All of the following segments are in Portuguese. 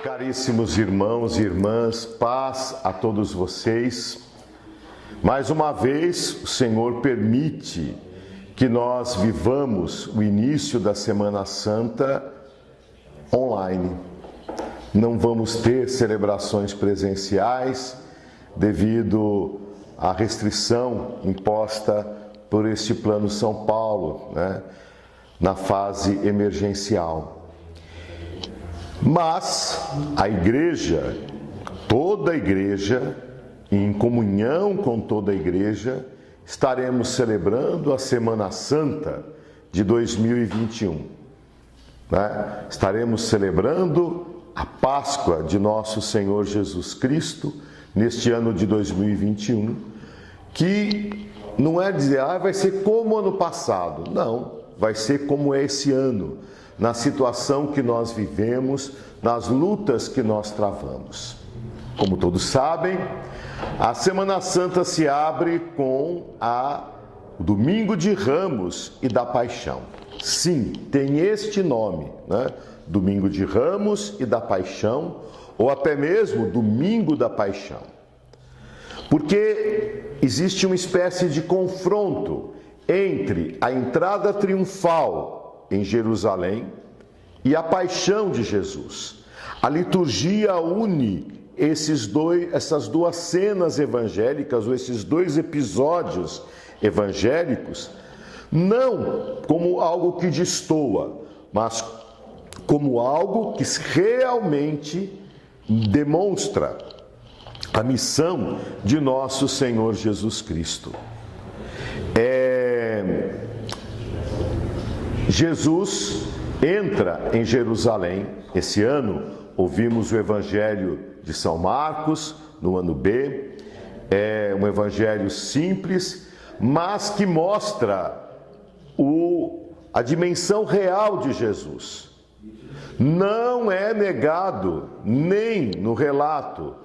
Caríssimos irmãos e irmãs, paz a todos vocês. Mais uma vez, o Senhor permite que nós vivamos o início da Semana Santa online. Não vamos ter celebrações presenciais devido à restrição imposta por este Plano São Paulo, na fase emergencial. Mas a igreja, toda a igreja, em comunhão com toda a igreja, estaremos celebrando a Semana Santa de 2021. Estaremos celebrando a Páscoa de nosso Senhor Jesus Cristo neste ano de 2021, que não é dizer, vai ser como ano passado. Não, vai ser como é esse ano, na situação que nós vivemos, nas lutas que nós travamos. Como todos sabem, a Semana Santa se abre com o Domingo de Ramos e da Paixão. Sim, tem este nome, Domingo de Ramos e da Paixão, ou até mesmo Domingo da Paixão. Porque existe uma espécie de confronto entre a entrada triunfal em Jerusalém e a paixão de Jesus. A liturgia une essas duas cenas evangélicas, ou esses dois episódios evangélicos, não como algo que destoa, mas como algo que realmente demonstra a missão de nosso Senhor Jesus Cristo. Jesus entra em Jerusalém. Esse ano ouvimos o Evangelho de São Marcos, no ano B. É um evangelho simples, mas que mostra a dimensão real de Jesus. Não é negado nem no relato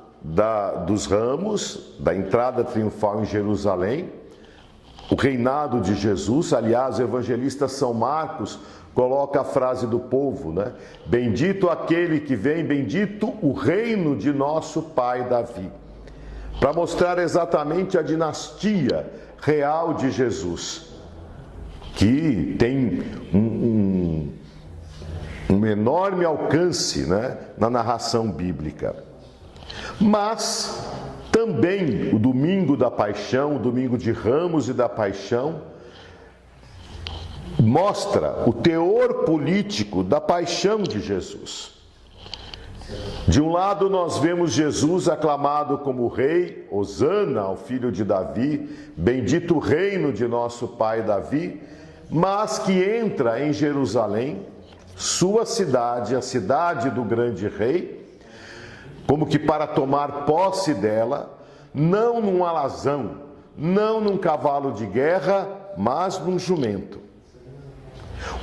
dos ramos, da entrada triunfal em Jerusalém, o reinado de Jesus. Aliás, o evangelista São Marcos coloca a frase do povo, Bendito aquele que vem, bendito o reino de nosso pai Davi. Para mostrar exatamente a dinastia real de Jesus, que tem um enorme alcance, na narração bíblica. Mas também o Domingo da Paixão, o Domingo de Ramos e da Paixão, mostra o teor político da paixão de Jesus. De um lado nós vemos Jesus aclamado como rei, Hosana ao filho de Davi, bendito o reino de nosso pai Davi, mas que entra em Jerusalém, sua cidade, a cidade do grande rei, como que para tomar posse dela, não num alazão, não num cavalo de guerra, mas num jumento.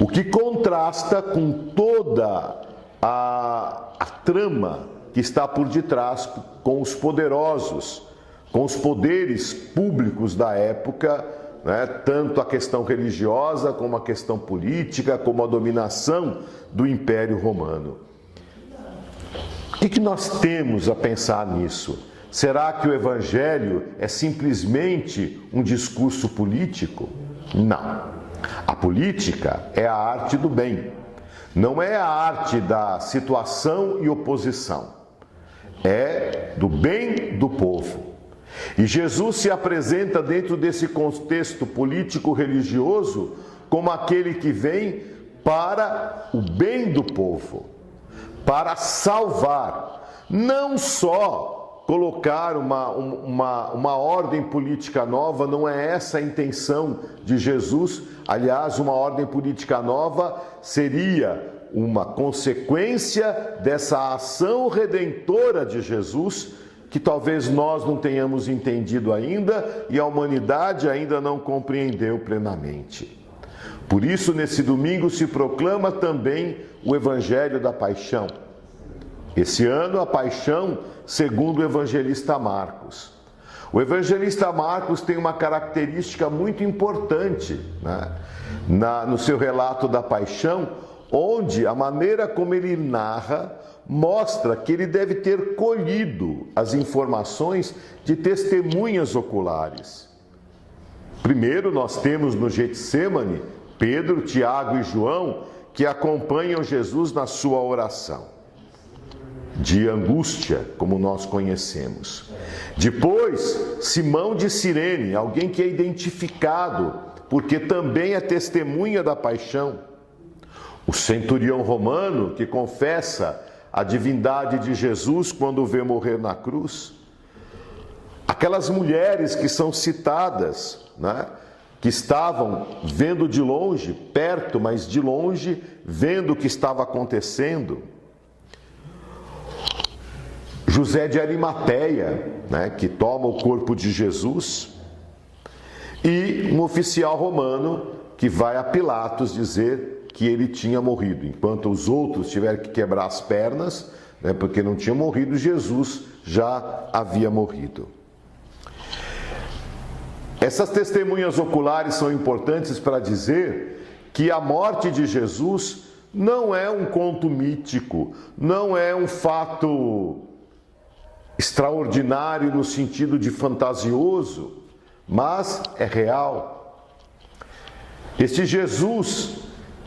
O que contrasta com toda a trama que está por detrás, com os poderosos, com os poderes públicos da época, tanto a questão religiosa, como a questão política, como a dominação do Império Romano. O que nós temos a pensar nisso? Será que o Evangelho é simplesmente um discurso político? Não. A política é a arte do bem. Não é a arte da situação e oposição. É do bem do povo. E Jesus se apresenta dentro desse contexto político-religioso como aquele que vem para o bem do povo, para salvar, não só colocar uma ordem política nova, não é essa a intenção de Jesus. Aliás, uma ordem política nova seria uma consequência dessa ação redentora de Jesus, que talvez nós não tenhamos entendido ainda e a humanidade ainda não compreendeu plenamente. Por isso, nesse domingo se proclama também o Evangelho da Paixão. Esse ano, a Paixão segundo o evangelista Marcos. O evangelista Marcos tem uma característica muito importante, no seu relato da Paixão, onde a maneira como ele narra mostra que ele deve ter colhido as informações de testemunhas oculares. Primeiro, nós temos no Getsêmani Pedro, Tiago e João, que acompanham Jesus na sua oração de angústia, como nós conhecemos. Depois, Simão de Cirene, alguém que é identificado, porque também é testemunha da paixão. O centurião romano, que confessa a divindade de Jesus quando o vê morrer na cruz. Aquelas mulheres que são citadas, né? Que estavam vendo de longe, perto, mas de longe, vendo o que estava acontecendo. José de Arimateia, né? Que toma o corpo de Jesus. E um oficial romano que vai a Pilatos dizer que ele tinha morrido, enquanto os outros tiveram que quebrar as pernas, né? Porque não tinha morrido, Jesus já havia morrido. Essas testemunhas oculares são importantes para dizer que a morte de Jesus não é um conto mítico, não é um fato extraordinário no sentido de fantasioso, mas é real. Este Jesus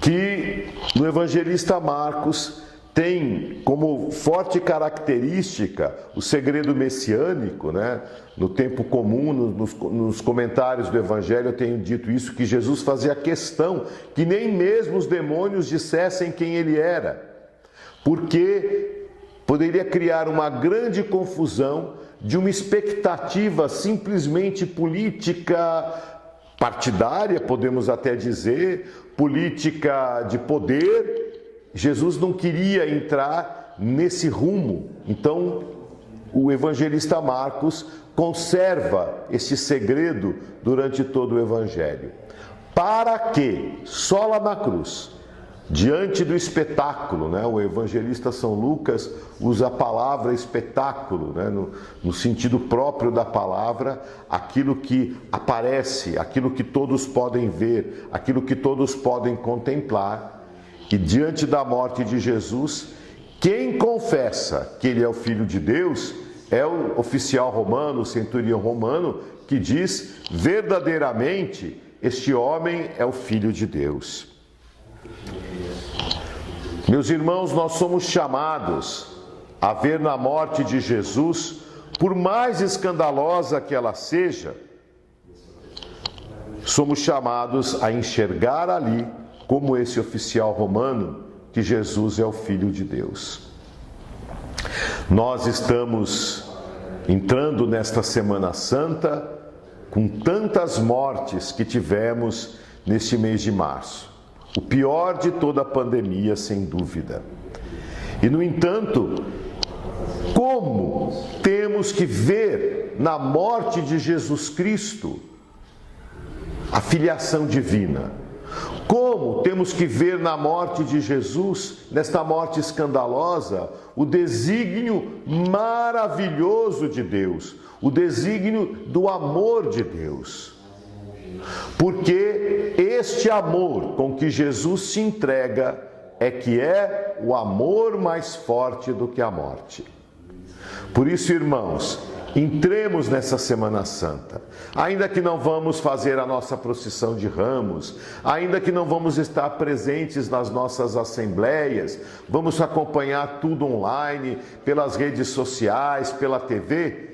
que no evangelista Marcos tem como forte característica o segredo messiânico, né? No tempo comum, nos comentários do Evangelho, eu tenho dito isso, que Jesus fazia questão que nem mesmo os demônios dissessem quem ele era, porque poderia criar uma grande confusão de uma expectativa simplesmente política partidária, podemos até dizer, política de poder. Jesus não queria entrar nesse rumo, então o evangelista Marcos conserva esse segredo durante todo o evangelho. Para que, só lá na cruz, diante do espetáculo, né? O evangelista São Lucas usa a palavra espetáculo, né? No sentido próprio da palavra, aquilo que aparece, aquilo que todos podem ver, aquilo que todos podem contemplar. E diante da morte de Jesus, quem confessa que ele é o Filho de Deus é o oficial romano, o centurião romano, que diz: verdadeiramente este homem é o Filho de Deus. Meus irmãos, nós somos chamados a ver na morte de Jesus, por mais escandalosa que ela seja, somos chamados a enxergar ali, como esse oficial romano, que Jesus é o Filho de Deus. Nós estamos entrando nesta Semana Santa com tantas mortes que tivemos neste mês de março. O pior de toda a pandemia, sem dúvida. E, no entanto, como temos que ver na morte de Jesus Cristo a filiação divina? Como temos que ver na morte de Jesus, nesta morte escandalosa, o desígnio maravilhoso de Deus, o desígnio do amor de Deus. Porque este amor com que Jesus se entrega é o amor mais forte do que a morte. Por isso, irmãos, entremos nessa Semana Santa, ainda que não vamos fazer a nossa procissão de ramos, ainda que não vamos estar presentes nas nossas assembleias, vamos acompanhar tudo online, pelas redes sociais, pela TV,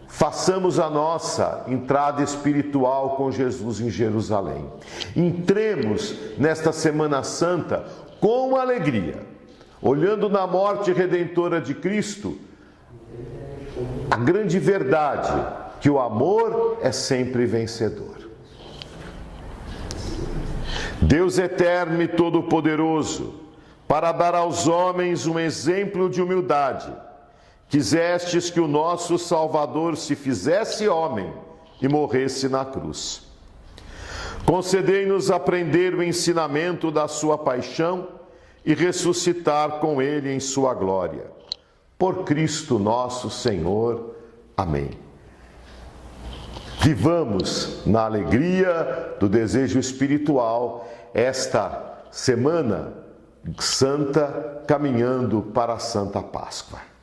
façamos a nossa entrada espiritual com Jesus em Jerusalém. Entremos nesta Semana Santa com alegria, olhando na morte redentora de Cristo, a grande verdade, que o amor é sempre vencedor. Deus eterno e todo-poderoso, para dar aos homens um exemplo de humildade, quisestes que o nosso Salvador se fizesse homem e morresse na cruz. Concedei-nos aprender o ensinamento da sua paixão e ressuscitar com ele em sua glória. Por Cristo nosso Senhor. Amém. Vivamos na alegria do desejo espiritual esta semana santa, caminhando para a Santa Páscoa.